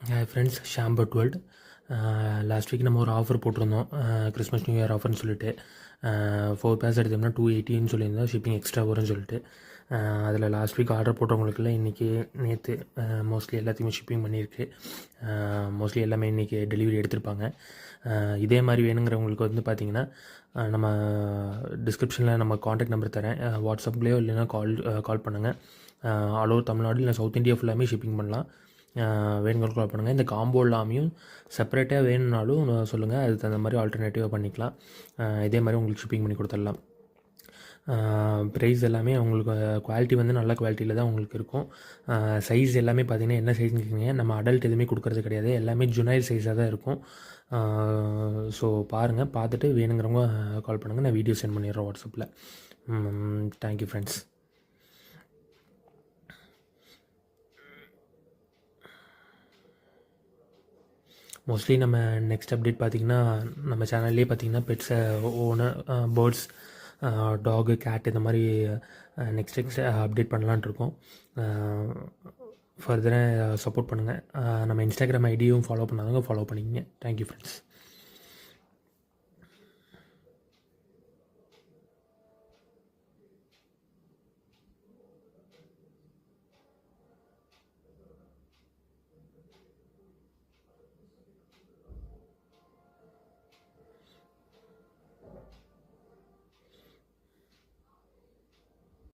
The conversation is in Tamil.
ஃப்ரெண்ட்ஸ், ஷாம்பர்ட் வேர்ல்டு. லாஸ்ட் வீக் நம்ம ஒரு ஆஃபர் போட்டிருந்தோம், கிறிஸ்மஸ் நியூ இயர் ஆஃபர்னு சொல்லிட்டு. 4 பேர்ஸ் எடுத்தோம்னா 280 சொல்லியிருந்தோம், ஷிப்பிங் எக்ஸ்ட்ரா வரும்னு சொல்லிட்டு. அதில் லாஸ்ட் வீக் ஆர்டர் போட்டவங்களுக்குலாம் இன்றைக்கி நேற்று மோஸ்ட்லி எல்லாத்தையுமே ஷிப்பிங் பண்ணியிருக்கு. மோஸ்ட்லி எல்லாமே இன்றைக்கி டெலிவரி எடுத்திருப்பாங்க. இதே மாதிரி வேணுங்கிறவங்களுக்கு வந்து பார்த்திங்கன்னா, நம்ம டிஸ்கிரிப்ஷனில் நம்ம காண்டாக்ட் நம்பர் தரேன், வாட்ஸ்அப்லேயோ இல்லைன்னா கால் பண்ணுங்கள். ஆல் ஓவர் தமிழ்நாடு இல்லை சவுத் இந்தியா ஃபுல்லாமே ஷிப்பிங் பண்ணலாம். வேணுங்கிறவங்க கால் பண்ணுங்கள். இந்த காம்போ இல்லாமையும் செப்பரேட்டாக வேணும்னாலும் சொல்லுங்கள், அதுக்கு தகுந்த மாதிரி ஆல்டர்னேட்டிவாக பண்ணிக்கலாம். இதே மாதிரி உங்களுக்கு ஷிப்பிங் பண்ணி கொடுத்துடலாம். ப்ரைஸ் எல்லாமே உங்களுக்கு குவாலிட்டி வந்து நல்ல குவாலிட்டியில் தான் உங்களுக்கு இருக்கும். சைஸ் எல்லாமே பார்த்திங்கன்னா என்ன சைஸ்னு கேட்குறீங்க, நம்ம அடல்ட் எதுவுமே கொடுக்கறது கிடையாது, எல்லாமே ஜுனைல் சைஸாக தான் இருக்கும். ஸோ பாருங்கள், பார்த்துட்டு வேணுங்கிறவங்க கால் பண்ணுங்கள், நான் வீடியோ சென்ட் பண்ணிடுறேன் வாட்ஸ்அப்பில். Thank you friends. மோஸ்ட்லி நம்ம நெக்ஸ்ட் அப்டேட் பார்த்திங்கன்னா, நம்ம சேனல்லே பார்த்திங்கன்னா பெட்ஸை ஓனர் பேர்ட்ஸ், டாகு, கேட் இந்த மாதிரி நெக்ஸ்ட் அப்டேட் பண்ணலான்ட்டு இருக்கோம். ஃபர்தராக சப்போர்ட் பண்ணுங்கள். நம்ம இன்ஸ்டாகிராம் ஐடியும் ஃபாலோ பண்ணாதவங்க ஃபாலோ பண்ணிக்கங்க. Thank you friends.